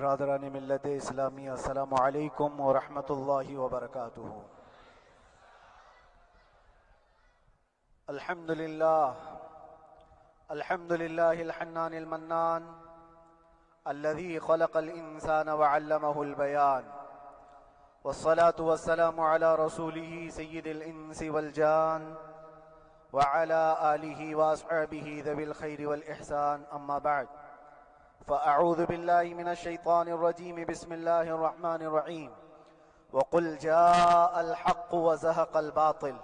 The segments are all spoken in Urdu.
برادران ملت اسلامی، السلام علیکم ورحمۃ اللہ وبرکاتہ۔ الحمد للہ الحنان المنان الذي خلق الإنسان وعلمه البيان، والصلاة والسلام على رسوله سيد الإنس والجان وعلى آله وأصحابه ذوي الخير والإحسان، أما بعد، فأعوذ بالله من الشيطان الرجيم، بسم الله الرحمن الرحيم، وقل جاء الحق وزهق الباطل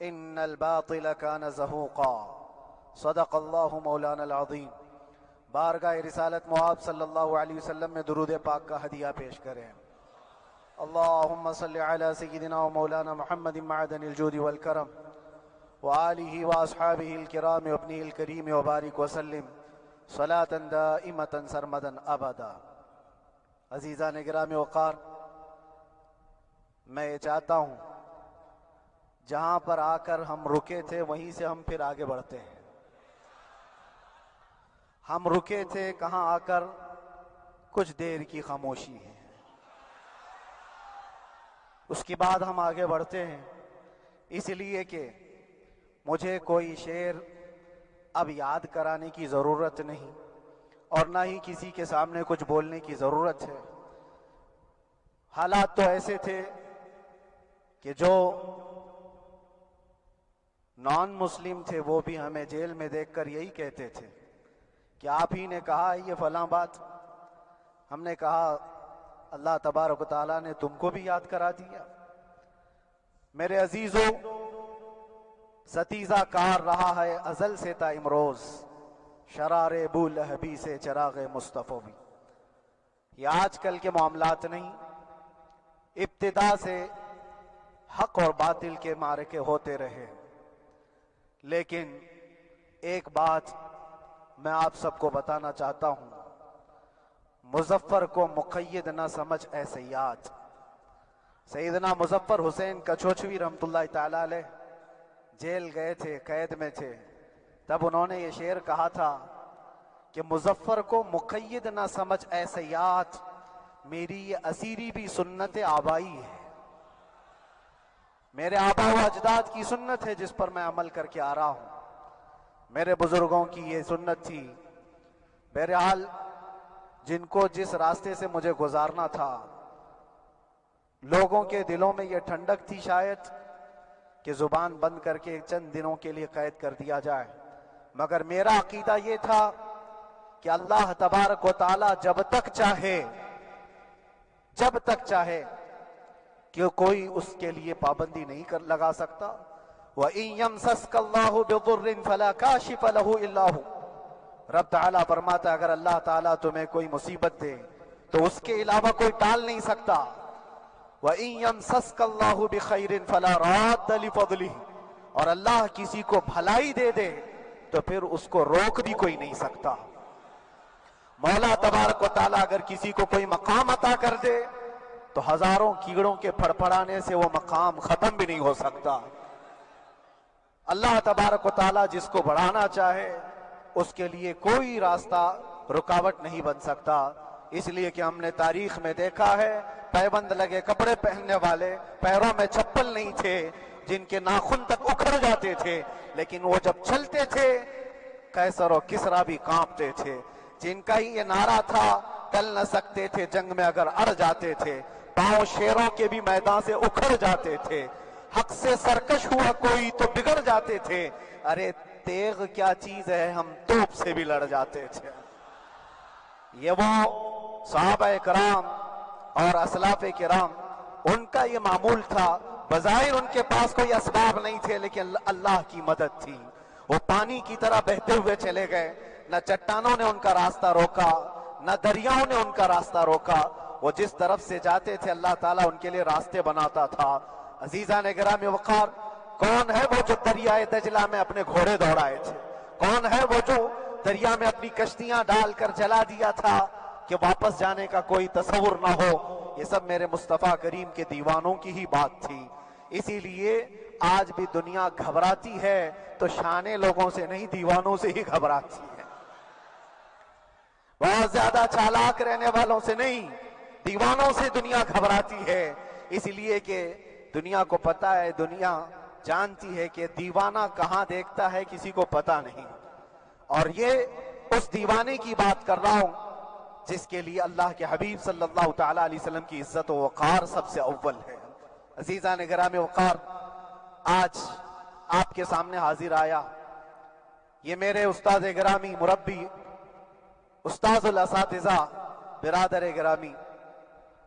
إن الباطل كان زهوقا، صدق الله مولانا العظيم۔ بارگاہ رسالت معاب صلی اللہ علیہ وسلم میں درود پاک کا ہدیہ پیش کریں۔ اللہم صلی علی سیدنا و مولانا محمد معدن الجود والکرم وآلہ واصحابہ الکرام وابنہ الکریم وبارک وسلم صلاة دائمة سرمدا ابدا۔ عزیزان گرامی وقار، میں یہ چاہتا ہوں جہاں پر آ کر ہم رکے تھے وہیں سے ہم پھر آگے بڑھتے ہیں۔ ہم رکے تھے کہاں آ کر؟ کچھ دیر کی خاموشی ہے، اس کے بعد ہم آگے بڑھتے ہیں، اس لیے کہ مجھے کوئی شعر اب یاد کرانے کی ضرورت نہیں اور نہ ہی کسی کے سامنے کچھ بولنے کی ضرورت ہے۔ حالات تو ایسے تھے کہ جو نان مسلم تھے وہ بھی ہمیں جیل میں دیکھ کر یہی کہتے تھے کہ آپ ہی نے کہا یہ فلاں بات۔ ہم نے کہا اللہ تبارک و تعالیٰ نے تم کو بھی یاد کرا دیا۔ میرے عزیزو، ستیزہ کار رہا ہے ازل سے تا امروز، شرار بو لہبی سے چراغ مصطفی بھی۔ یہ آج کل کے معاملات نہیں، ابتدا سے حق اور باطل کے معرکے ہوتے رہے، لیکن ایک بات میں آپ سب کو بتانا چاہتا ہوں، مظفر کو مقید نہ سمجھ اے سیاد۔ سیدنا مظفر حسین کچھوچھوی رحمت اللہ تعالی علیہ جیل گئے تھے، قید میں تھے، تب انہوں نے یہ شعر کہا تھا کہ مظفر کو مقید نہ سمجھ اے سیاد، میری یہ اسیری بھی سنت آبائی ہے، میرے آبا و اجداد کی سنت ہے جس پر میں عمل کر کے آ رہا ہوں، میرے بزرگوں کی یہ سنت تھی۔ بہرحال جن کو جس راستے سے مجھے گزارنا تھا، لوگوں کے دلوں میں یہ ٹھنڈک تھی شاید کہ زبان بند کر کے چند دنوں کے لیے قید کر دیا جائے، مگر میرا عقیدہ یہ تھا کہ اللہ تبارک و تعالی جب تک چاہے کہ کوئی اس کے لیے پابندی نہیں لگا سکتا۔ وَإِن يَمْسَسْكَ اللَّهُ بِضُرٍّ فَلَا كَاشِفَ لَهُ إِلَّا هُوَ، رب تعالیٰ فرماتا ہے اگر اللہ تعالیٰ تمہیں کوئی مصیبت دے تو اس کے علاوہ کوئی ٹال نہیں سکتا۔ وَإِن يَمْسَسْكَ اللَّهُ بِخَيْرٍ فَلَا رَادَّ لِفَضْلِهِ، اور اللہ کسی کو بھلائی دے دے تو پھر اس کو روک بھی کوئی نہیں سکتا۔ مولا تبارک و تعالیٰ اگر کسی کو کوئی مقام عطا کر دے تو ہزاروں کیڑوں کے پھڑپڑانے سے وہ مقام ختم بھی نہیں ہو سکتا۔ اللہ تبارک و تعالیٰ جس کو بڑھانا چاہے اس کے لیے کوئی راستہ رکاوٹ نہیں بن سکتا۔ اس لیے کہ ہم نے تاریخ میں دیکھا ہے پیبند لگے کپڑے پہننے والے، پیروں میں چپل نہیں تھے، جن کے ناخن تک اکھڑ جاتے تھے، لیکن وہ جب چلتے تھے قیصر و کسریٰ بھی کانپتے تھے، جن کا ہی یہ نعرہ تھا ٹل نہ سکتے تھے جنگ میں اگر اڑ جاتے تھے، پاؤں شیروں کے بھی میدان سے اکھڑ جاتے تھے، حق سے سرکش ہوا کوئی تو بگڑ جاتے تھے، ارے تیغ کیا چیز ہے ہم توپ سے بھی لڑ جاتے تھے۔ یہ وہ صحابہ کرام اور اسلاف کرام، ان کا یہ معمول تھا۔ بظاہر ان کے پاس کوئی اسباب نہیں تھے لیکن اللہ کی مدد تھی، وہ پانی کی طرح بہتے ہوئے چلے گئے، نہ چٹانوں نے ان کا راستہ روکا، نہ دریاؤں نے ان کا راستہ روکا، وہ جس طرف سے جاتے تھے اللہ تعالیٰ ان کے لیے راستے بناتا تھا۔ عزیزان گرامی وقار، کون ہے وہ جو دریائے دجلہ میں اپنے گھوڑے دوڑائے تھے؟ کون ہے وہ جو دریا میں اپنی کشتیاں ڈال کر جلا دیا تھا کہ واپس جانے کا کوئی تصور نہ ہو؟ یہ سب میرے مصطفیٰ کریم کے دیوانوں کی ہی بات تھی۔ اسی لیے آج بھی دنیا گھبراتی ہے تو شانے لوگوں سے نہیں، دیوانوں سے ہی گھبراتی ہے۔ بہت زیادہ چالاک رہنے والوں سے نہیں، دیوانوں سے دنیا گھبراتی ہے، اس لیے کہ دنیا کو پتا ہے، دنیا جانتی ہے کہ دیوانہ کہاں دیکھتا ہے کسی کو پتا نہیں۔ اور یہ اس دیوانے کی بات کر رہا ہوں جس کے لیے اللہ کے حبیب صلی اللہ تعالی علیہ وسلم کی عزت و وقار سب سے اول ہے۔ عزیزان گرامی وقار، آج آپ کے سامنے حاضر آیا، یہ میرے استاد گرامی، مربی، استاذ الاساتذہ، برادر گرامی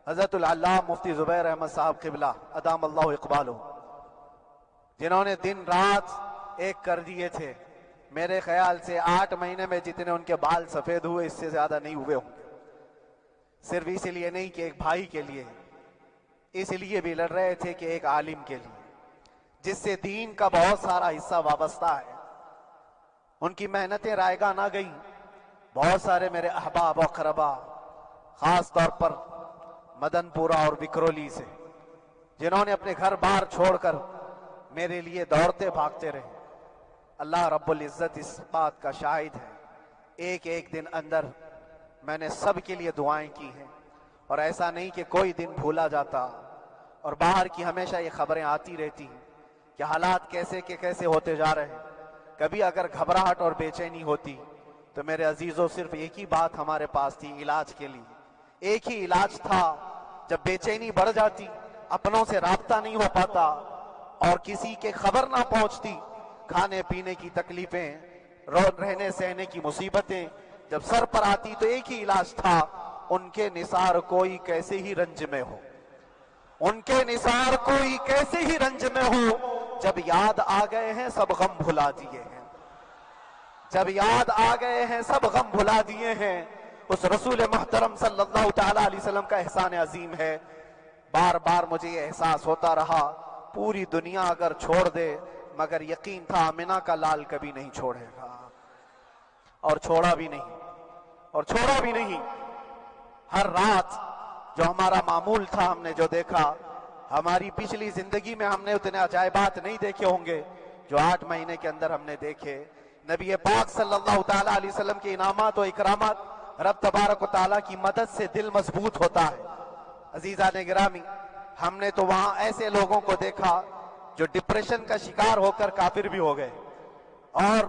حضرت العلامہ مفتی زبیر احمد صاحب قبلہ ادام اللہ اقبالہ، جنہوں نے دن رات ایک کر دیے تھے۔ میرے خیال سے 8 مہینے میں جتنے ان کے بال سفید ہوئے اس سے زیادہ نہیں ہوئے ہوں گے، صرف اس لیے نہیں کہ ایک بھائی کے لیے، اس لیے بھی لڑ رہے تھے کہ ایک عالم کے لیے جس سے دین کا بہت سارا حصہ وابستہ ہے۔ ان کی محنتیں رائگاں نہ گئیں۔ بہت سارے میرے احباب و اقربا، خاص طور پر مدن پورہ اور وکرولی سے، جنہوں نے اپنے گھر بار چھوڑ کر میرے لیے دوڑتے بھاگتے رہے، اللہ رب العزت اس بات کا شاہد ہے، ایک ایک دن اندر میں نے سب کے لیے دعائیں کی ہیں، اور ایسا نہیں کہ کوئی دن بھولا جاتا۔ اور باہر کی ہمیشہ یہ خبریں آتی رہتی ہیں کہ حالات کیسے کے کیسے ہوتے جا رہے ہیں۔ کبھی اگر گھبراہٹ اور بے چینی ہوتی تو میرے عزیزوں صرف ایک ہی بات ہمارے پاس تھی علاج کے لیے، ایک ہی علاج تھا۔ جب بے چینی بڑھ جاتی، اپنوں سے رابطہ نہیں ہو پاتا اور کسی کے خبر نہ پہنچتی، کھانے پینے کی تکلیفیں، رہنے سہنے کی مصیبتیں جب سر پر آتی، تو ایک ہی علاج تھا، ان کے نثار کوئی کیسے ہی رنج میں ہو، ان کے نثار کوئی کیسے ہی رنج میں ہو، جب یاد آ گئے ہیں سب غم بھلا دیے ہیں، جب یاد آ گئے ہیں سب غم بھلا دیے ہیں۔ اس رسول محترم صلی اللہ تعالی علیہ وسلم کا احسان عظیم ہے۔ بار بار مجھے یہ احساس ہوتا رہا، پوری دنیا اگر چھوڑ دے مگر یقین تھا آمنہ کا لال کبھی نہیں چھوڑے گا، اور چھوڑا بھی نہیں، اور چھوڑا بھی نہیں۔ ہر رات جو ہمارا معمول تھا، ہم نے جو دیکھا، ہماری پچھلی زندگی میں ہم نے اتنے عجائبات نہیں دیکھے ہوں گے جو 8 مہینے کے اندر ہم نے دیکھے۔ نبی پاک صلی اللہ تعالی علیہ وسلم کے انعامات و اکرامات، رب تبارک و تعالیٰ کی مدد سے دل مضبوط ہوتا ہے۔ عزیزان گرامی، ہم نے تو وہاں ایسے لوگوں کو دیکھا جو ڈپریشن کا شکار ہو کر کافر بھی ہو گئے، اور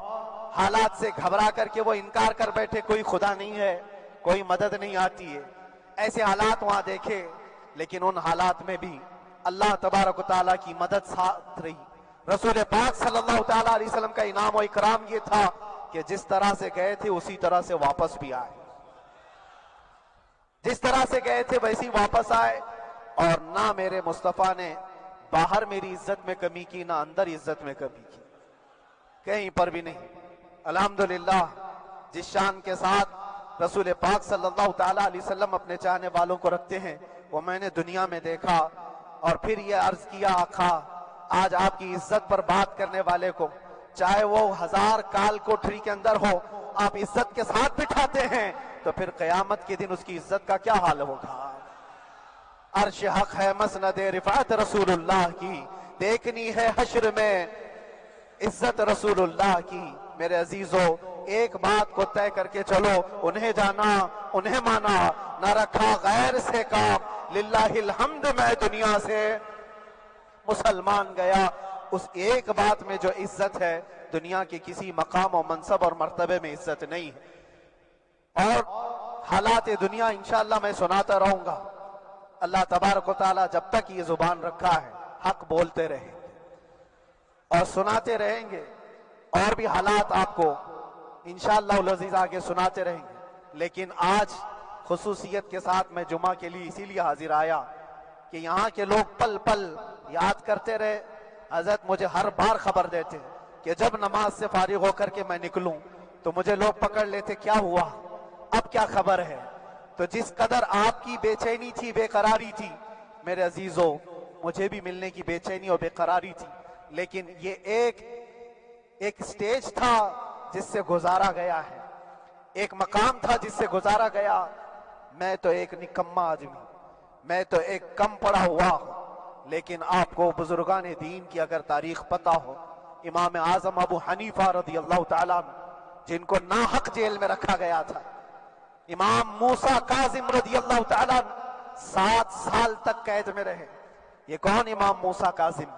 حالات سے گھبرا کر کے وہ انکار کر بیٹھے، کوئی خدا نہیں ہے، کوئی مدد نہیں آتی ہے۔ ایسے حالات وہاں دیکھے، لیکن ان حالات میں بھی اللہ تبارک و تعالیٰ کی مدد ساتھ رہی۔ رسول پاک صلی اللہ تعالیٰ علیہ وسلم کا انعام و اکرام یہ تھا کہ جس طرح سے گئے تھے اسی طرح سے واپس بھی آئے، جس طرح سے گئے تھے ویسی واپس آئے، اور نہ میرے مصطفیٰ نے باہر میری عزت میں کمی کی، نہ اندر عزت میں کمی کی، کہیں پر بھی نہیں۔ الحمدللہ، جس شان کے ساتھ رسول پاک صلی اللہ تعالیٰ علیہ وسلم اپنے چاہنے والوں کو رکھتے ہیں، وہ میں نے دنیا میں دیکھا، اور پھر یہ عرض کیا آقا، آج آپ کی عزت پر بات کرنے والے کو چاہے وہ 1000 کال کوٹری کے اندر ہو، آپ عزت کے ساتھ بٹھاتے ہیں، تو پھر قیامت کے دن اس کی عزت کا کیا حال ہوگا؟ عرش حق ہے مسند رفعت رسول اللہ کی، دیکھنی ہے حشر میں عزت رسول اللہ کی۔ میرے عزیزو، ایک بات کو طے کر کے چلو، انہیں جانا، انہیں مانا، نہ رکھا غیر سے کام، للہ الحمد میں دنیا سے مسلمان گیا۔ اس ایک بات میں جو عزت ہے، دنیا کے کسی مقام و منصب اور مرتبے میں عزت نہیں ہے۔ اور حالات دنیا انشاءاللہ میں سناتا رہوں گا۔ اللہ تبارک و تعالیٰ جب تک یہ زبان رکھا ہے، حق بولتے رہیں گے اور سناتے رہیں گے، اور بھی حالات آپ کو انشاءاللہ العزیز آگے سناتے رہیں گے۔ لیکن آج خصوصیت کے ساتھ میں جمعہ کے لیے اسی لیے حاضر آیا کہ یہاں کے لوگ پل پل یاد کرتے رہے۔ حضرت مجھے ہر بار خبر دیتے کہ جب نماز سے فارغ ہو کر کے میں نکلوں تو مجھے لوگ پکڑ لیتے، کیا ہوا، اب کیا خبر ہے؟ تو جس قدر آپ کی بے چینی تھی، بے قراری تھی، میرے عزیزو، مجھے بھی ملنے کی بے چینی اور بے قراری تھی، لیکن یہ ایک سٹیج تھا جس سے گزارا گیا ہے، ایک مقام تھا جس سے گزارا گیا۔ میں تو ایک نکما آدمی، میں تو ایک کم پڑا ہوا ہوں، لیکن آپ کو بزرگان دین کی اگر تاریخ پتہ ہو، امام اعظم ابو حنیفہ رضی اللہ تعالیٰ عنہ، جن کو ناحق جیل میں رکھا گیا تھا، امام موسیٰ کاظم رضی اللہ تعالیٰ 7 سال تک قید میں رہے۔ یہ کون امام موسیٰ کاظم؟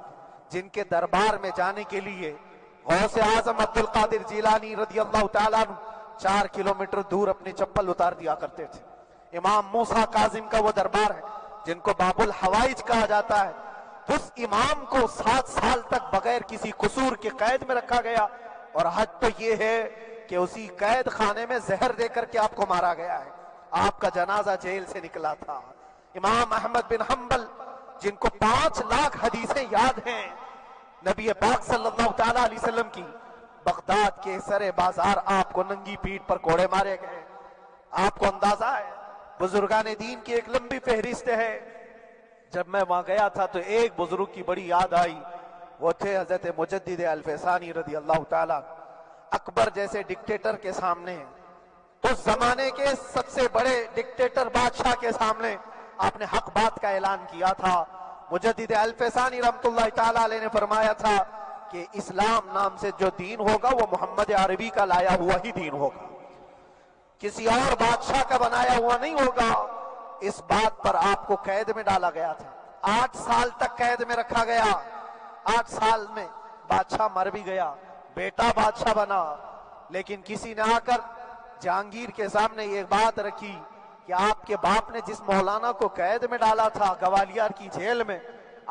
جن کے دربار میں جانے کے لیے غوث اعظم عبد القادر جیلانی رضی اللہ تعالیٰ 4 کلومیٹر دور اپنی چپل اتار دیا کرتے تھے۔ امام موسیٰ کاظم کا وہ دربار ہے جن کو باب الحوائج کہا جاتا ہے۔ اس امام کو 7 سال تک بغیر کسی قصور کے قید میں رکھا گیا، اور حد تو یہ ہے کہ اسی قید خانے میں زہر دے کر کے آپ کو مارا گیا ہے۔ آپ کا جنازہ جیل سے نکلا تھا۔ امام احمد بن حنبل جن کو 5 لاکھ حدیثیں یاد ہیں نبی پاک صلی اللہ تعالیٰ علیہ وسلم کی، بغداد کے سرے بازار آپ کو ننگی پیٹھ پر کوڑے مارے گئے۔ آپ کو اندازہ ہے بزرگان دین کی ایک لمبی فہرست ہے۔ جب میں وہاں گیا تھا تو ایک بزرگ کی بڑی یاد آئی، وہ تھے حضرت مجدد الفیسانی رضی اللہ تعالیٰ۔ اکبر جیسے ڈکٹیٹر کے سامنے، اس زمانے کے سب سے بڑے ڈکٹیٹر بادشاہ کے سامنے آپ نے حق بات کا اعلان کیا تھا۔ مجدد الفیسانی رحمت اللہ تعالیٰ علیہ نے فرمایا تھا کہ اسلام نام سے جو دین ہوگا وہ محمد عربی کا لایا ہوا ہی دین ہوگا، کسی اور بادشاہ کا بنایا ہوا نہیں ہوگا۔ اس بات پر آپ کو قید میں ڈالا گیا تھا، 8 سال تک قید میں رکھا گیا۔ 8 سال میں بادشاہ مر بھی گیا، بیٹا بادشاہ بنا، لیکن کسی نے آ کر جہانگیر کے سامنے یہ بات رکھی کہ آپ کے باپ نے جس مولانا کو قید میں ڈالا تھا گوالیار کی جیل میں،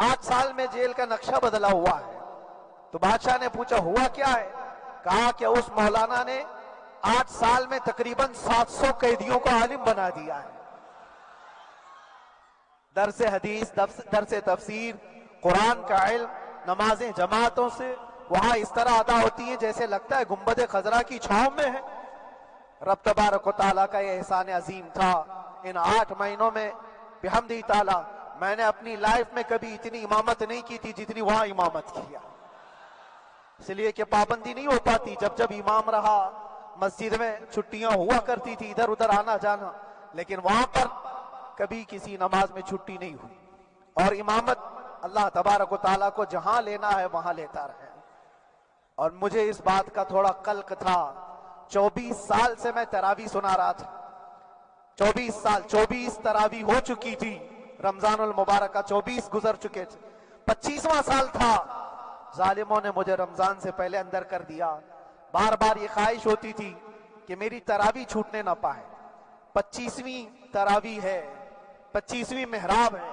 8 سال میں جیل کا نقشہ بدلا ہوا ہے۔ تو بادشاہ نے پوچھا ہوا کیا ہے؟ کہا کہ اس مولانا نے 8 سال میں تقریباً 700 قیدیوں کو عالم بنا دیا ہے۔ درس حدیث، درس تفسیر، قرآن کا علم، نمازیں جماعتوں سے وہاں اس طرح ادا ہوتی ہیں جیسے لگتا ہے گنبد خضرا کی چھاؤں میں ہے۔ رب تبارک و تعالیٰ کا یہ احسان عظیم تھا۔ ان 8 مہینوں میں بحمدہ تعالیٰ میں نے اپنی لائف میں کبھی اتنی امامت نہیں کی تھی جتنی وہاں امامت کیا، اس لیے کہ پابندی نہیں ہو پاتی۔ جب جب امام رہا مسجد میں چھٹیاں ہوا کرتی تھی، ادھر ادھر آنا جانا، لیکن وہاں پر کبھی کسی نماز میں چھٹی نہیں ہوئی۔ اور امامت اللہ تبارک و تعالیٰ کو جہاں لینا ہے وہاں لیتا رہے۔ اور مجھے اس بات کا تھوڑا قلق تھا، 24 سال سے میں تراویح سنا رہا تھا، 24 تراویح ہو چکی تھی، رمضان المبارک کا 24 گزر چکے تھے، 25واں سال تھا، ظالموں نے مجھے رمضان سے پہلے اندر کر دیا۔ بار بار یہ خواہش ہوتی تھی کہ میری تراویح چھوٹنے نہ پائے، 25ویں تراویح ہے، 25ویں محراب ہے،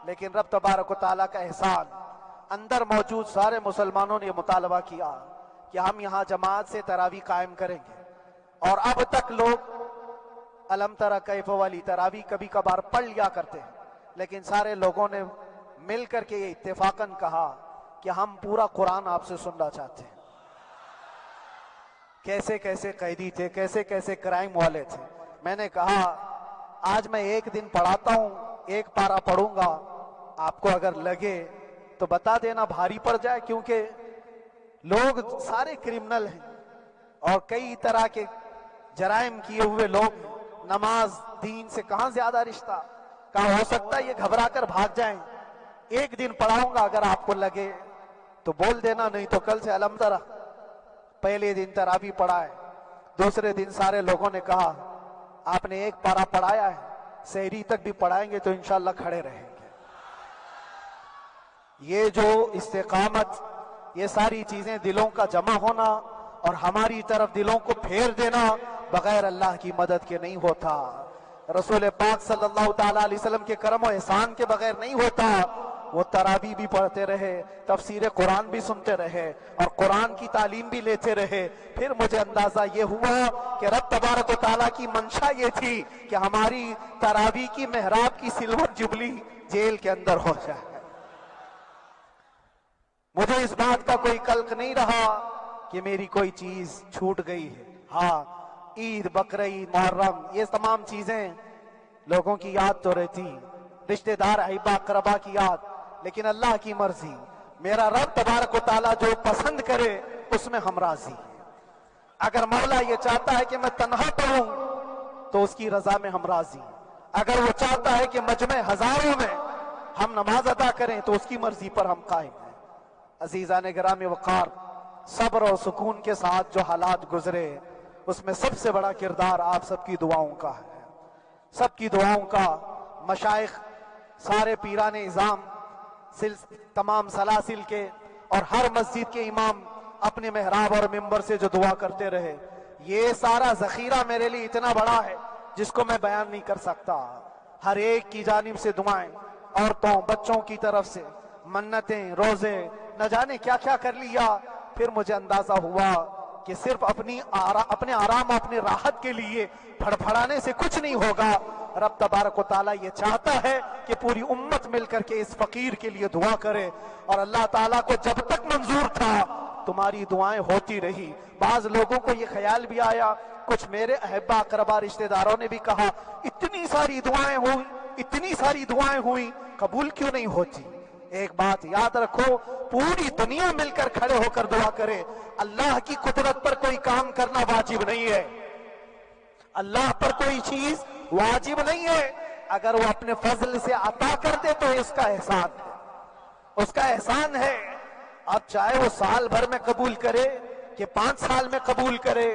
لیکن رب تبارک و تعالیٰ کا احسان، اندر موجود سارے مسلمانوں نے یہ مطالبہ کیا کہ ہم یہاں جماعت سے تراویح قائم کریں گے۔ اور اب تک لوگ الم تری کیف والی تراویح کبھی کبھار پڑھ لیا کرتے ہیں، لیکن سارے لوگوں نے مل کر کے یہ اتفاقاً کہا کہ ہم پورا قرآن آپ سے سننا چاہتے ہیں۔ کیسے کیسے قیدی تھے، کیسے کیسے کرائم والے تھے۔ میں نے کہا آج میں ایک دن پڑھاتا ہوں، ایک پارہ پڑھوں گا، آپ کو اگر لگے تو بتا دینا، بھاری پڑ جائے، کیونکہ لوگ سارے کرمنل ہیں اور کئی طرح کے جرائم کیے ہوئے لوگ، نماز دین سے کہاں زیادہ رشتہ۔ کہا ہو سکتا ہے یہ گھبرا کر بھاگ جائیں، ایک دن پڑھاؤں گا، اگر آپ کو لگے تو بول دینا، نہیں تو کل سے الم تری۔ پہلے دن تراویح پڑھائے، دوسرے دن سارے لوگوں نے کہا آپ نے ایک پارہ پڑھایا ہے، سحری تک بھی پڑھائیں گے تو انشاءاللہ کھڑے رہیں گے۔ یہ جو استقامت، یہ ساری چیزیں دلوں کا جمع ہونا اور ہماری طرف دلوں کو پھیر دینا بغیر اللہ کی مدد کے نہیں ہوتا، رسول پاک صلی اللہ تعالیٰ علیہ وسلم کے کرم و احسان کے بغیر نہیں ہوتا۔ وہ تراویح بھی پڑھتے رہے، تفسیر قرآن بھی سنتے رہے اور قرآن کی تعلیم بھی لیتے رہے۔ پھر مجھے اندازہ یہ ہوا کہ رب تبارک و تعالیٰ کی منشا یہ تھی کہ ہماری تراویح کی محراب کی سلور جبلی جیل کے اندر ہو جائے۔ مجھے اس بات کا کوئی قلق نہیں رہا کہ میری کوئی چیز چھوٹ گئی ہے۔ ہاں، عید، بقرعید، محرم، یہ تمام چیزیں لوگوں کی یاد تو رہتی، رشتہ دار، احباب، اقربا کی یاد، لیکن اللہ کی مرضی، میرا رب تبارک و تعالیٰ جو پسند کرے اس میں ہم راضی ہیں۔ اگر مولا یہ چاہتا ہے کہ میں تنہا پڑھوں تو اس کی رضا میں ہم راضی ہیں، اگر وہ چاہتا ہے کہ مجمع ہزاروں میں ہم نماز ادا کریں تو اس کی مرضی پر ہم قائم ہیں۔ عزیزان گرامی وقار، صبر و سکون کے ساتھ جو حالات گزرے اس میں سب سے بڑا کردار آپ سب کی دعاؤں کا ہے، سب کی دعاؤں کا۔ مشائخ، سارے پیران اعظام، تمام سلاسل کے اور ہر مسجد کے امام اپنے محراب اور منبر سے جو دعا کرتے رہے، یہ سارا ذخیرہ میرے لیے اتنا بڑا ہے جس کو میں بیان نہیں کر سکتا۔ ہر ایک کی جانب سے دعائیں، عورتوں بچوں کی طرف سے منتیں، روزے، نہ جانے کیا کیا کر لیا۔ پھر مجھے اندازہ ہوا کہ صرف اپنے آرام اور اپنی راحت کے لیے پھڑپھڑانے سے کچھ نہیں ہوگا۔ رب تبارک و تعالیٰ یہ چاہتا ہے کہ پوری امت مل کر کے اس فقیر کے لیے دعا کرے، اور اللہ تعالیٰ کو جب تک منظور تھا تمہاری دعائیں ہوتی رہی۔ بعض لوگوں کو یہ خیال بھی آیا، کچھ میرے احبا اقربا رشتہ داروں نے بھی کہا اتنی ساری دعائیں ہوئی، اتنی ساری دعائیں ہوئی، قبول کیوں نہیں ہوتی؟ ایک بات یاد رکھو، پوری دنیا مل کر کھڑے ہو کر دعا کرے، اللہ کی قدرت پر کوئی کام کرنا واجب نہیں ہے، اللہ پر کوئی چیز واجب نہیں ہے۔ اگر وہ اپنے فضل سے عطا کر دے تو اس کا احسان ہے، اس کا احسان ہے۔ اب چاہے وہ سال بھر میں قبول کرے کہ 5 سال میں قبول کرے،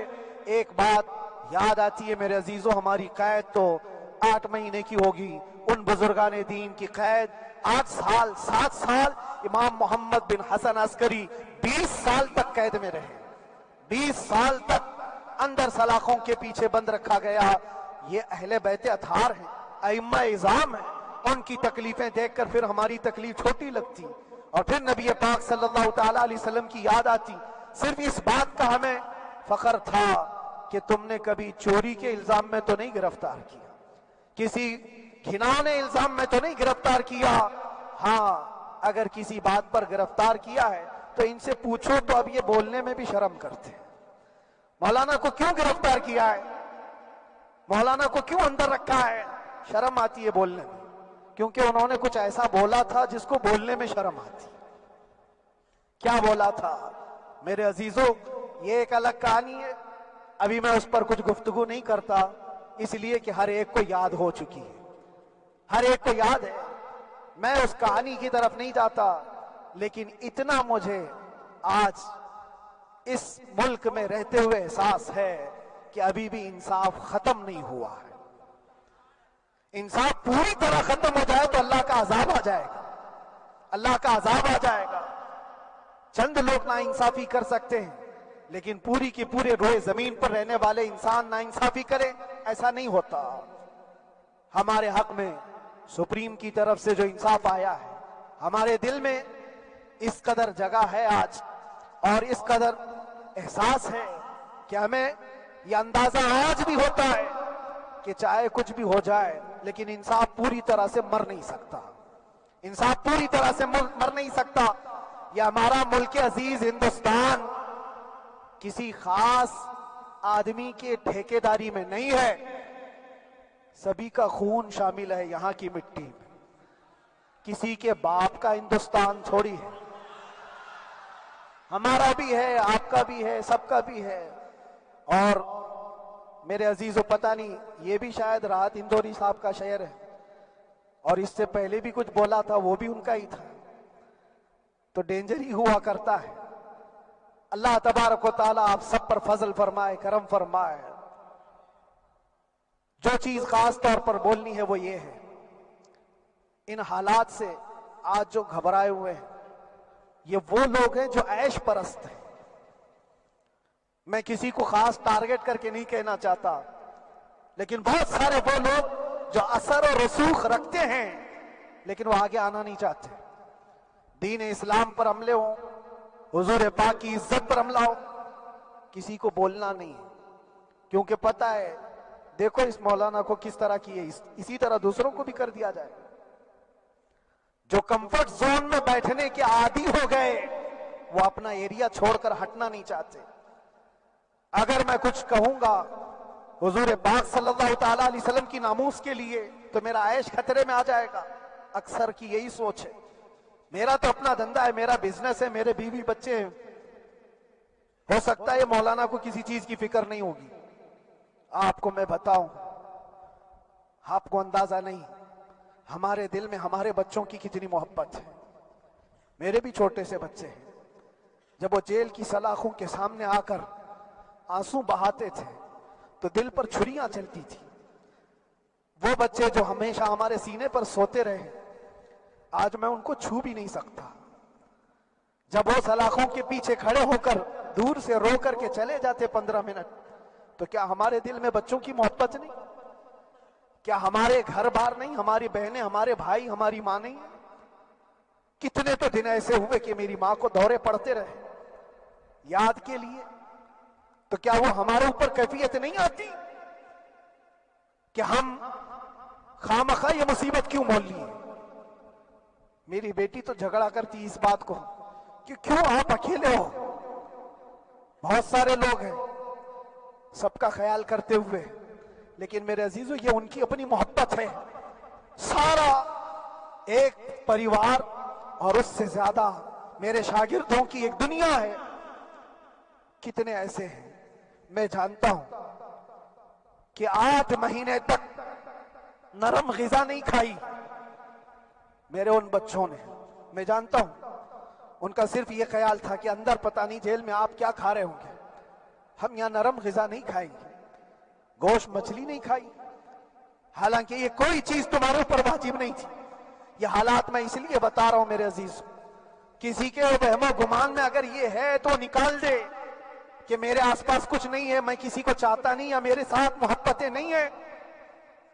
ایک بات یاد آتی ہے میرے عزیزو، ہماری قید تو 8 مہینے کی ہوگی، ان بزرگان دین کی قید 8 سال 7 سال۔ امام محمد بن حسن عسکری 20 سال تک قید میں رہے، 20 سال تک اندر سلاخوں کے پیچھے بند رکھا گیا۔ یہ اہل بیت اطہار ہیں، ائمہ اعظام ہیں، ان کی تکلیفیں دیکھ کر پھر ہماری تکلیف چھوٹی لگتی، اور پھر نبی پاک صلی اللہ تعالیٰ علیہ وسلم کی یاد آتی۔ صرف اس بات کا ہمیں فخر تھا کہ تم نے کبھی چوری کے الزام میں تو نہیں گرفتار کیا، کسی گھناؤنے الزام میں تو نہیں گرفتار کیا۔ ہاں اگر کسی بات پر گرفتار کیا ہے تو ان سے پوچھو تو اب یہ بولنے میں بھی شرم کرتے ہیں، مولانا کو کیوں گرفتار کیا ہے، مولانا کو کیوں اندر رکھا ہے؟ شرم آتی ہے بولنے میں، کیونکہ انہوں نے کچھ ایسا بولا تھا جس کو بولنے میں شرم آتی۔ کیا بولا تھا میرے عزیزو؟ یہ ایک الگ کہانی ہے، ابھی میں اس پر کچھ گفتگو نہیں کرتا، اس لیے کہ ہر ایک کو یاد ہو چکی ہے، ہر ایک کو یاد ہے، میں اس کہانی کی طرف نہیں جاتا۔ لیکن اتنا مجھے آج اس ملک میں رہتے ہوئے احساس ہے کہ ابھی بھی انصاف ختم نہیں ہوا ہے۔ انصاف پوری طرح ختم ہو جائے تو اللہ کا عذاب آ جائے گا، اللہ کا عذاب آ جائے گا۔ چند لوگ نا انصافی کر سکتے ہیں، لیکن پوری کی پورے روئے زمین پر رہنے والے انسان نا انصافی کرے، ایسا نہیں ہوتا۔ ہمارے حق میں سپریم کی طرف سے جو انصاف آیا ہے، ہمارے دل میں اس قدر جگہ ہے آج، اور اس قدر احساس ہے کہ ہمیں یہ اندازہ آج بھی ہوتا ہے کہ چاہے کچھ بھی ہو جائے لیکن انصاف پوری طرح سے مر نہیں سکتا، انصاف پوری طرح سے مر نہیں سکتا۔ یہ ہمارا ملک عزیز ہندوستان کسی خاص آدمی کے ٹھیکیداری میں نہیں ہے، سبھی کا خون شامل ہے یہاں کی مٹی میں، کسی کے باپ کا ہندوستان تھوڑی ہے، ہمارا بھی ہے، آپ کا بھی ہے، سب کا بھی ہے۔ اور میرے عزیزو پتہ نہیں، یہ بھی شاید راحت اندوری صاحب کا شعر ہے، اور اس سے پہلے بھی کچھ بولا تھا وہ بھی ان کا ہی تھا، تو ڈینجر ہی ہوا کرتا ہے۔ اللہ تبارک و تعالیٰ آپ سب پر فضل فرمائے، کرم فرمائے۔ جو چیز خاص طور پر بولنی ہے وہ یہ ہے، ان حالات سے آج جو گھبرائے ہوئے ہیں یہ وہ لوگ ہیں جو عیش پرست ہیں۔ میں کسی کو خاص ٹارگٹ کر کے نہیں کہنا چاہتا، لیکن بہت سارے وہ لوگ جو اثر و رسوخ رکھتے ہیں لیکن وہ آگے آنا نہیں چاہتے۔ دین اسلام پر حملے ہوں، حضور پاک کی عزت پر حملہ ہو، کسی کو بولنا نہیں ہے، کیونکہ پتہ ہے دیکھو اس مولانا کو کس طرح کیے، اسی طرح دوسروں کو بھی کر دیا جائے۔ جو کمفرٹ زون میں بیٹھنے کے عادی ہو گئے وہ اپنا ایریا چھوڑ کر ہٹنا نہیں چاہتے۔ اگر میں کچھ کہوں گا حضور پاک صلی اللہ تعالیٰ علیہ وسلم کی ناموس کے لیے تو میرا عیش خطرے میں آ جائے گا۔ اکثر کی یہی سوچ ہے، میرا تو اپنا دھندا ہے، میرا بزنس ہے، میرے بیوی بچے ہیں، ہو سکتا ہے مولانا کو کسی چیز کی فکر نہیں ہوگی۔ آپ کو میں بتاؤں، آپ کو اندازہ نہیں ہمارے دل میں ہمارے بچوں کی کتنی محبت ہے۔ میرے بھی چھوٹے سے بچے ہیں، جب وہ جیل کی سلاخوں کے سامنے آ کر آنسو بہاتے تھے تو دل پر چھریاں چلتی تھی. وہ بچے جو ہمیشہ ہمارے سینے پر سوتے رہے آج میں ان کو چھو بھی نہیں سکتا. جب وہ سلاخوں کے پیچھے کھڑے ہو کر دور سے رو کر کے چلے جاتے 15 منٹ تو کیا ہمارے دل میں بچوں کی محبت نہیں؟ کیا ہمارے گھر بار نہیں؟ ہماری بہنیں، ہمارے بھائی، ہماری ماں نہیں؟ کتنے تو دن ایسے ہوئے کہ میری ماں کو دورے پڑتے رہے یاد کے لیے. تو کیا وہ ہمارے اوپر کیفیت نہیں آتی کہ ہم خامخواہ یہ مصیبت کیوں مول لیے؟ میری بیٹی تو جھگڑا کرتی اس بات کو کہ کیوں آپ اکیلے ہو، بہت سارے لوگ ہیں سب کا خیال کرتے ہوئے. لیکن میرے عزیزو یہ ان کی اپنی محبت ہے. سارا ایک پریوار اور اس سے زیادہ میرے شاگردوں کی ایک دنیا ہے. کتنے ایسے ہیں میں جانتا ہوں کہ 8 مہینے تک نرم غذا نہیں کھائی میرے ان بچوں نے. میں جانتا ہوں ان کا صرف یہ خیال تھا کہ اندر پتہ نہیں جیل میں آپ کیا کھا رہے ہوں گے، ہم یہاں نرم غذا نہیں کھائیں گے، گوشت مچھلی نہیں کھائی. حالانکہ یہ کوئی چیز تمہارے اوپر واجب نہیں تھی. یہ حالات میں اس لیے بتا رہا ہوں میرے عزیز، کسی کے وہم و گمان میں اگر یہ ہے تو نکال دے کہ میرے آس پاس کچھ نہیں ہے، میں کسی کو چاہتا نہیں یا میرے ساتھ محبتیں نہیں ہیں.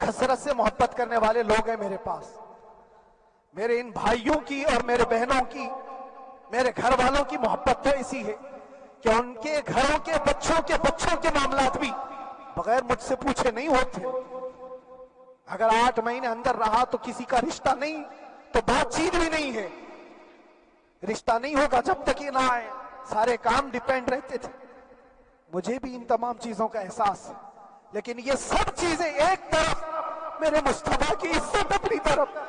کثرت سے محبت کرنے والے لوگ ہیں میرے پاس. میرے ان بھائیوں کی اور میرے بہنوں کی، میرے گھر والوں کی محبت تو ایسی ہے کہ ان کے گھروں کے بچوں کے معاملات بھی بغیر مجھ سے پوچھے نہیں ہوتے. اگر 8 مہینے اندر رہا تو کسی کا رشتہ نہیں تو بات چیت بھی نہیں ہے. رشتہ نہیں ہوگا جب تک یہ نہ آئے. سارے کام ڈیپینڈ رہتے تھے. مجھے بھی ان تمام چیزوں کا احساس ہے، لیکن یہ سب چیزیں ایک طرف، میرے مصطفیٰ کی عزت اپنی طرف.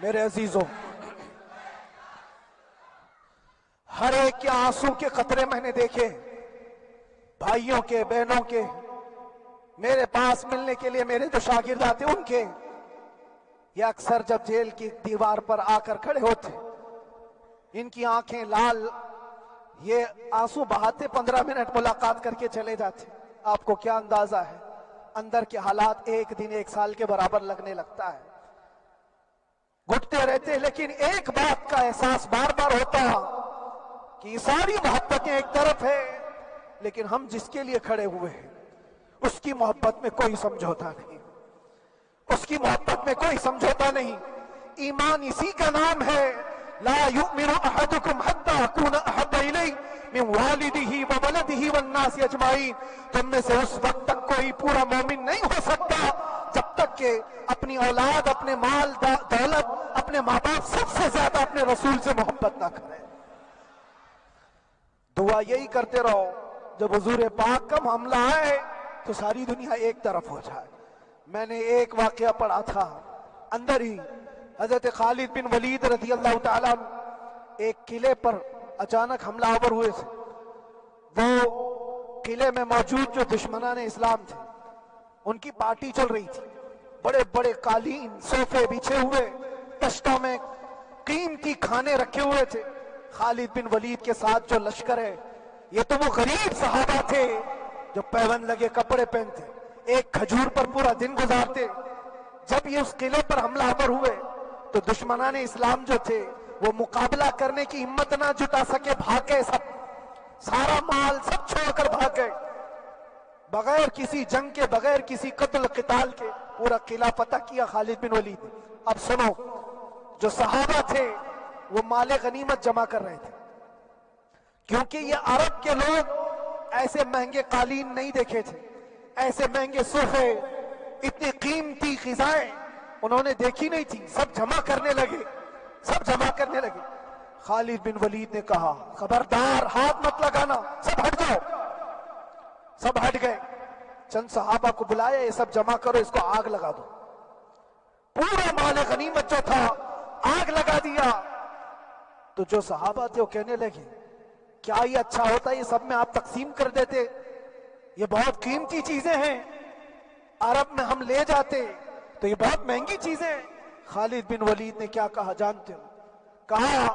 میرے عزیزوں، ہر ایک کے آنسوں کے قطرے میں نے دیکھے، بھائیوں کے، بہنوں کے. میرے پاس ملنے کے لیے میرے جو شاگرد آتے ان کے، یہ اکثر جب جیل کی دیوار پر آ کر کھڑے ہوتے ان کی آنکھیں لال، یہ آنسو بہاتے 15 منٹ ملاقات کر کے چلے جاتے. آپ کو کیا اندازہ ہے اندر کے حالات ایک دن 1 سال کے برابر لگنے لگتا ہے. گھٹتے رہتے، لیکن ایک بات کا احساس بار بار ہوتا کہ یہ ساری محبتیں ایک طرف ہے لیکن ہم جس کے لیے کھڑے ہوئے ہیں اس کی محبت میں کوئی سمجھوتا نہیں، اس کی محبت میں کوئی سمجھوتا نہیں. ایمان اسی کا نام ہے، لا یؤمن احدکم حتی اکون احب الیہ من والدہ وولدہ والناس اجمعین. تم میں سے اس وقت تک کوئی پورا مومن نہیں ہو سکتا جب تک کہ اپنی اولاد، اپنے مال دولت، اپنے ماں باپ، سب سے زیادہ اپنے رسول سے محبت نہ کرے. دعا یہی کرتے رہو جب حضور پاک کا معاملہ آئے تو ساری دنیا ایک طرف ہو جائے. میں نے ایک واقعہ پڑھا تھا اندر ہی، حضرت خالد بن ولید رضی اللہ تعالیٰ ایک قلعے پر اچانک حملہ آور ہوئے تھے. وہ قلعے میں موجود جو دشمنان اسلام تھے ان کی پارٹی چل رہی تھی. بڑے بڑے قالین، صوفے بچھے ہوئے، تشتوں میں قیمتی کھانے رکھے ہوئے تھے. خالد بن ولید کے ساتھ جو لشکر ہے یہ تو وہ غریب صحابہ تھے جو پیون لگے کپڑے پہنتے، ایک کھجور پر پورا دن گزارتے. جب یہ اس قلعے پر حملہ آور ہوئے تو دشمنان اسلام جو تھے وہ مقابلہ کرنے کی ہمت نہ جٹا سکے، بھاگے. سارا مال سب چھوڑ کر بھاگ گئے، بغیر کسی جنگ کے، بغیر کسی قتل قتال کے. پورا قلعہ فتح کیا خالد بن ولید نے. اب سنو، جو صحابہ تھے وہ مال غنیمت جمع کر رہے تھے کیونکہ یہ عرب کے لوگ ایسے مہنگے قالین نہیں دیکھے تھے، ایسے مہنگے صوفے، اتنی قیمتی غذائیں انہوں نے دیکھی نہیں تھی. سب جمع کرنے لگے. خالد بن ولید نے کہا خبردار، ہاتھ مت لگانا، سب ہٹ جاؤ. سب ہٹ گئے. چند صحابہ کو بلایا، یہ سب جمع کرو، اس کو آگ لگا دو. پورا مال غنیمت جو تھا آگ لگا دیا. تو جو صحابہ تھے وہ کہنے لگے کیا یہ اچھا ہوتا یہ سب میں آپ تقسیم کر دیتے؟ یہ بہت قیمتی چیزیں ہیں، عرب میں ہم لے جاتے تو یہ بہت مہنگی چیزیں ہیں۔ خالد بن ولید نے کیا کہا جانتے ہو؟ کہا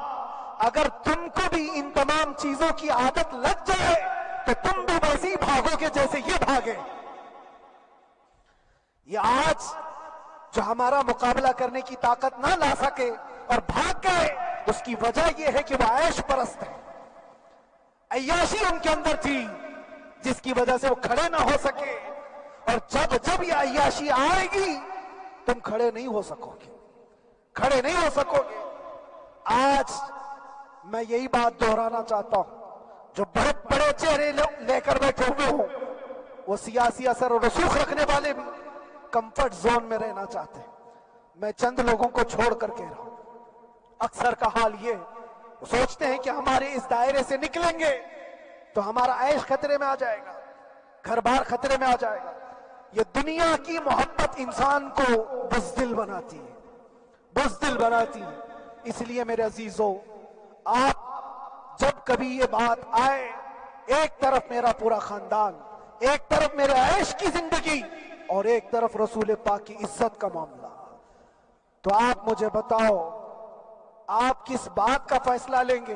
اگر تم کو بھی ان تمام چیزوں کی عادت لگ جائے تو تم بھی ویسے ہی بھاگو گے جیسے یہ بھاگے۔ یہ آج جو ہمارا مقابلہ کرنے کی طاقت نہ لا سکے اور بھاگ گئے، اس کی وجہ یہ ہے کہ وہ عیش پرست ہے، عیاشی ان کے اندر تھی جس کی وجہ سے وہ کھڑے نہ ہو سکے، اور جب یہ عیاشی آئے گی تم کھڑے نہیں ہو سکو گے، کھڑے نہیں ہو سکو گے۔ آج میں یہی بات دہرانا چاہتا ہوں، جو بہت بڑے چہرے لے کر بیٹھے ہوئے ہوں، وہ سیاسی اثر و رسوخ رکھنے والے بھی کمفرٹ زون میں رہنا چاہتے ہیں۔ میں چند لوگوں کو چھوڑ کر کہہ رہا ہوں، اکثر کا حال یہ وہ سوچتے ہیں کہ ہمارے اس دائرے سے نکلیں گے تو ہمارا عیش خطرے میں آ جائے گا، گھر بار خطرے میں آ جائے گا۔ یہ دنیا کی محبت انسان کو بزدل بناتی ہے، بزدل بناتی ہے۔ اس لیے میرے عزیزو، آپ جب کبھی یہ بات آئے، ایک طرف میرا پورا خاندان، ایک طرف میرے عیش کی زندگی اور ایک طرف رسول پاک کی عزت کا معاملہ، تو آپ مجھے بتاؤ آپ کس بات کا فیصلہ لیں گے؟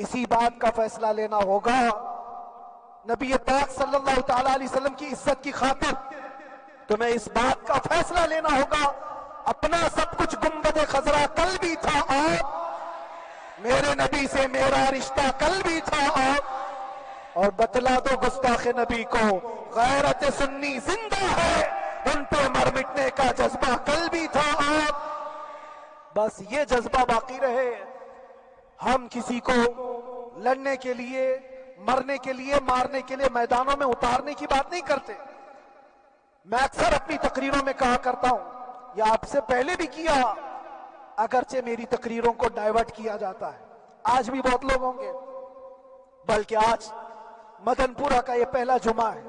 اسی بات کا فیصلہ لینا ہوگا نبی پاک صلی اللہ تعالی علیہ وسلم کی عزت کی خاطر تمہیں اس بات کا فیصلہ لینا ہوگا۔ اپنا سب کچھ گنبد خضرا کل بھی تھا آپ، میرے نبی سے میرا رشتہ کل بھی تھا آپ، اور بتلا دو گستاخ نبی کو غیرت سنی زندہ ہے، ان پہ مر مٹنے کا جذبہ کل بھی تھا آپ۔ بس یہ جذبہ باقی رہے۔ ہم کسی کو لڑنے کے لیے، مرنے کے لیے، مارنے کے لیے میدانوں میں اتارنے کی بات نہیں کرتے۔ میں اکثر اپنی تقریروں میں کہا کرتا ہوں، یا آپ سے پہلے بھی کیا، اگرچہ میری تقریروں کو ڈائیورٹ کیا جاتا ہے، آج بھی بہت لوگ ہوں گے، بلکہ آج مدن پورہ کا یہ پہلا جمعہ ہے،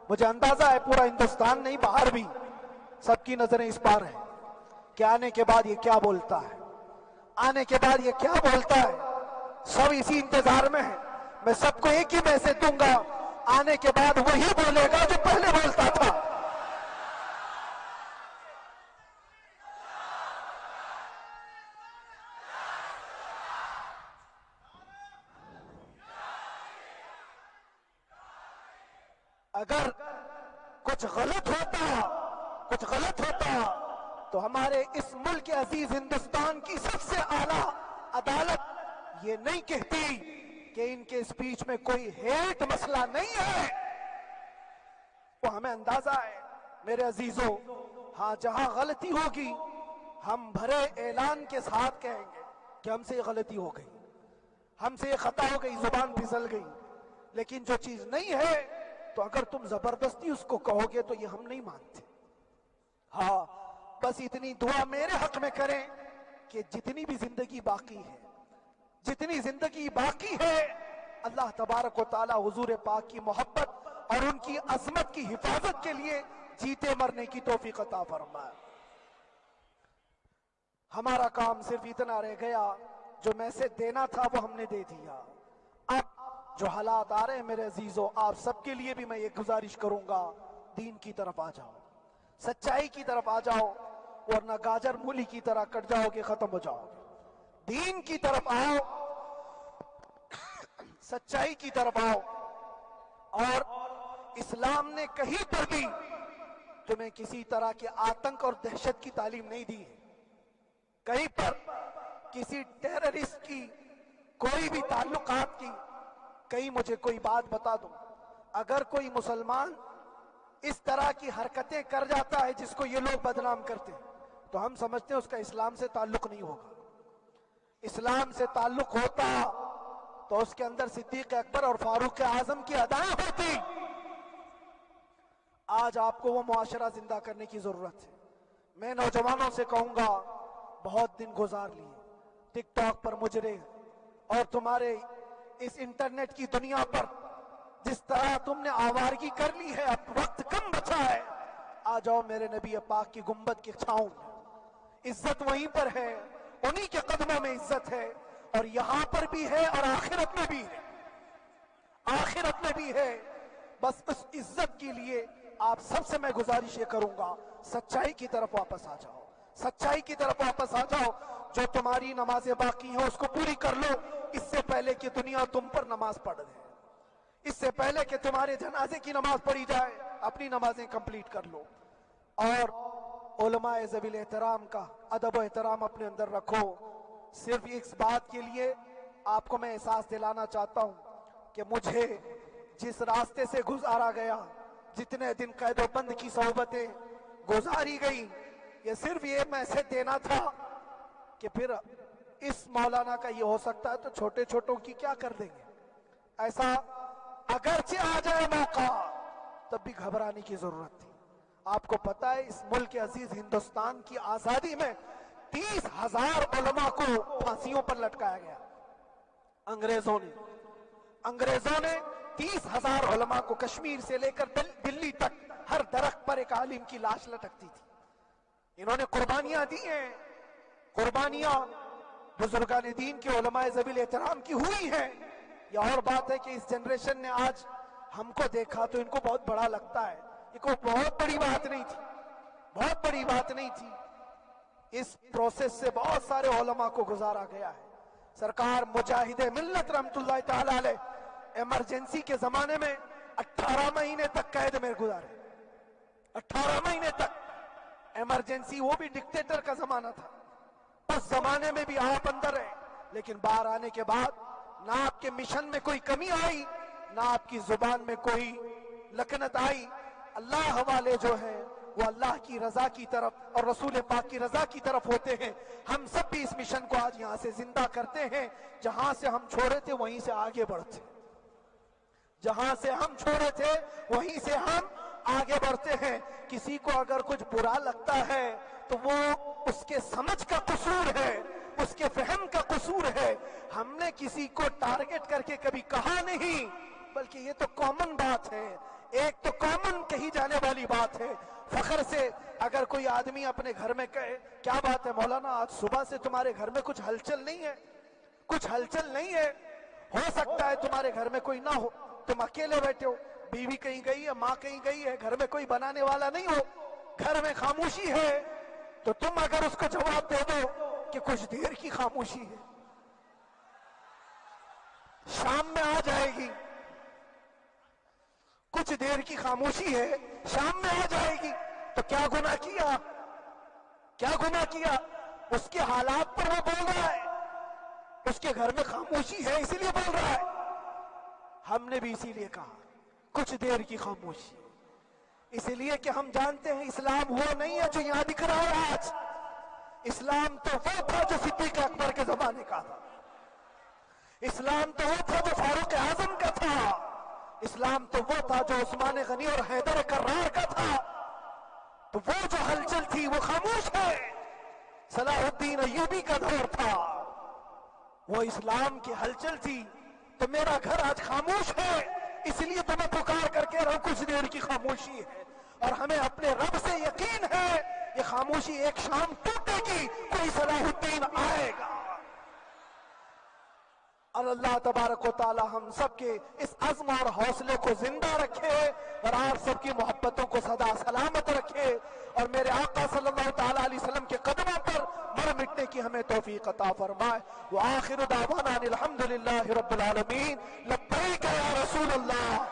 مجھے اندازہ ہے پورا ہندوستان نہیں باہر بھی سب کی نظریں اس پار ہیں کہ آنے کے بعد یہ کیا بولتا ہے، آنے کے بعد یہ کیا بولتا ہے۔ سب اسی انتظار میں ہیں۔ میں سب کو ایک ہی میسج دوں گا، آنے کے بعد وہی بولے گا جو پہلے بولتا تھا۔ اگر کچھ غلط ہوتا تو ہمارے اس ملک عزیز ہندوستان کی سب سے اعلیٰ عدالت یہ نہیں کہتی کہ ان کے اسپیچ میں کوئی ہیٹ مسئلہ نہیں ہے۔ وہ ہمیں اندازہ ہے میرے عزیزوں، ہاں جہاں غلطی ہوگی ہم بھرے اعلان کے ساتھ کہیں گے کہ ہم سے یہ غلطی ہو گئی، ہم سے یہ خطا ہو گئی، زبان پھسل گئی۔ لیکن جو چیز نہیں ہے تو اگر تم زبردستی اس کو کہو گے تو یہ ہم نہیں مانتے۔ ہاں بس اتنی دعا میرے حق میں کریں کہ جتنی بھی زندگی باقی ہے، جتنی زندگی باقی ہے، اللہ تبارک و تعالی حضور پاک کی محبت اور ان کی عظمت کی حفاظت کے لیے جیتے مرنے کی توفیق عطا فرمائے۔ ہمارا کام صرف اتنا رہ گیا، جو میسج دینا تھا وہ ہم نے دے دیا۔ اب جو حالات آ رہے ہیں میرے عزیزوں، آپ سب کے لیے بھی میں یہ گزارش کروں گا، دین کی طرف آ جاؤ، سچائی کی طرف آ جاؤ، ورنہ گاجر مولی کی طرح کٹ جاؤ گے، ختم ہو جاؤ گے۔ دین کی طرف آؤ، سچائی کی طرف آؤ، اور اسلام نے کہیں پر بھی تمہیں کسی طرح کے آتنک اور دہشت کی تعلیم نہیں دی ہے۔ کہیں پر کسی ٹیررسٹ کی کوئی بھی تعلقات کی کہیں مجھے کوئی بات بتا دو۔ اگر کوئی مسلمان اس طرح کی حرکتیں کر جاتا ہے جس کو یہ لوگ بدنام کرتے ہیں تو ہم سمجھتے ہیں اس کا اسلام سے تعلق نہیں ہوگا۔ اسلام سے تعلق ہوتا تو اس کے اندر صدیق اکبر اور فاروق اعظم کی ادائیں ہوتی۔ آج آپ کو وہ معاشرہ زندہ کرنے کی ضرورت ہے۔ میں نوجوانوں سے کہوں گا، بہت دن گزار لیے ٹک ٹاک پر مجرے اور تمہارے اس انٹرنیٹ کی دنیا پر جس طرح تم نے آوارگی کر لی ہے، اب وقت کم بچا ہے۔ آ جاؤ میرے نبی پاک کی گنبد کی چھاؤں میں، عزت وہیں پر ہے، انہی کے قدموں میں عزت ہے، اور یہاں پر بھی ہے اور آخرت میں بھی ہے۔ آخرت میں بھی ہے. بس اس عزت کے لیے آپ سب سے میں گزارش یہ کروں گا، سچائی کی طرف واپس آ جاؤ، سچائی کی طرف واپس آ جاؤ. جو تمہاری نمازیں باقی ہیں اس کو پوری کر لو، اس سے پہلے کہ دنیا تم پر نماز پڑھ دے، اس سے پہلے کہ تمہارے جنازے کی نماز پڑھی جائے اپنی نمازیں کمپلیٹ کر لو. اور علماء ذوی احترام کا ادب و احترام اپنے اندر رکھو. صرف اس بات کے لیے آپ کو میں احساس دلانا چاہتا ہوں کہ مجھے جس راستے سے گزارا گیا، جتنے دن قید و بند کی صحبتیں گزاری گئی، یہ صرف یہ میسج دینا تھا کہ پھر اس مولانا کا یہ ہو سکتا ہے تو چھوٹے چھوٹوں کی کیا کر دیں گے. ایسا اگرچہ آ جائے موقع تب بھی گھبرانے کی ضرورت تھی. آپ کو پتا ہے اس ملک عزیز ہندوستان کی آزادی میں 30,000 علماء کو پھانسیوں پر لٹکایا گیا. انگریزوں نے 30,000 علماء کو کشمیر سے لے کر دلی تک ہر درخت پر ایک عالم کی لاش لٹکتی تھی. انہوں نے قربانیاں دی ہیں، قربانیاں بزرگان دین کے علماء ذوی احترام کی ہوئی ہیں. یہ اور بات ہے کہ اس جنریشن نے آج ہم کو دیکھا تو ان کو بہت بڑا لگتا ہے. یہ کوئی بہت بڑی بات نہیں تھی، بہت بڑی بات نہیں تھی. اس پروسیس سے بہت سارے علماء کو گزارا گیا ہے. سرکار مجاہد ملت رحمت اللہ تعالی علیہ ایمرجنسی کے زمانے میں 18 مہینے تک قید میں گزارے. 18 مہینے تک ایمرجنسی، وہ بھی ڈکٹیٹر کا زمانہ تھا. اس زمانے میں بھی آپ اندر ہیں، لیکن باہر آنے کے بعد نہ آپ کے مشن میں کوئی کمی آئی، نہ آپ کی زبان میں کوئی لکنت آئی. اللہ والے جو ہیں وہ اللہ کی رضا کی طرف اور رسول پاک کی رضا کی طرف ہوتے ہیں. ہم سب بھی اس مشن کو آج یہاں سے زندہ کرتے ہیں. جہاں سے ہم چھوڑے تھے وہیں سے آگے بڑھتے ہیں، جہاں سے ہم چھوڑے تھے وہیں سے ہم آگے بڑھتے ہیں. کسی کو اگر کچھ برا لگتا ہے تو وہ اس کے سمجھ کا قصور ہے، اس کے فہم کا قصور ہے. ہم نے کسی کو ٹارگٹ کر کے کبھی کہا نہیں، بلکہ یہ تو کامن بات ہے، ایک تو کامن کہی جانے والی بات ہے. فخر سے اگر کوئی آدمی اپنے گھر میں کہے کیا بات ہے مولانا آج صبح سے تمہارے گھر میں کچھ ہلچل نہیں ہے، کچھ ہلچل نہیں ہے. ہو سکتا ہے تمہارے گھر میں کوئی نہ ہو، تم اکیلے بیٹھے ہو، بیوی کہیں گئی ہے، ماں کہیں گئی ہے، گھر میں کوئی بنانے والا نہیں ہو، گھر میں خاموشی ہے، تو تم اگر اس کو جواب دے دو کہ کچھ دیر کی خاموشی ہے، شام میں آ جائے گی، کچھ دیر کی خاموشی ہے، شام میں آ جائے گی، تو کیا گناہ کیا؟ کیا گناہ کیا؟ اس کے حالات پر وہ بول رہا ہے، اس کے گھر میں خاموشی ہے اسی لیے بول رہا ہے. ہم نے بھی اسی لیے کہا کچھ دیر کی خاموشی، اسی لیے کہ ہم جانتے ہیں اسلام وہ نہیں ہے جو یہاں دکھ رہا ہے آج. اسلام تو وہ تھا جو صدیق اکبر کے زمانے کا تھا، اسلام تو وہ تھا جو فاروق اعظم کا تھا، اسلام تو وہ تھا جو عثمان غنی اور حیدر کرار کا تھا. تو وہ جو ہلچل تھی وہ خاموش ہے. صلاح الدین ایوبی کا دور تھا، وہ اسلام کی ہلچل تھی. تو میرا گھر آج خاموش ہے، اس لیے تمہیں پکار کر کے رہا کچھ دیر کی خاموشی ہے. اور ہمیں اپنے رب سے یقین ہے یہ خاموشی ایک شام ٹوٹے گی، کوئی صلاح الدین آئے گا. اور اللہ تبارک و تعالی ہم سب کے اس عزم اور حوصلے کو زندہ رکھے اور آپ سب کی محبتوں کو سدا سلامت رکھے، اور میرے آقا صلی اللہ تعالی علیہ وسلم کے قدموں پر مر مٹنے کی ہمیں توفیق عطا فرمائے. وآخر دعوانا الحمدللہ رب العالمین. لبیک یا رسول اللہ.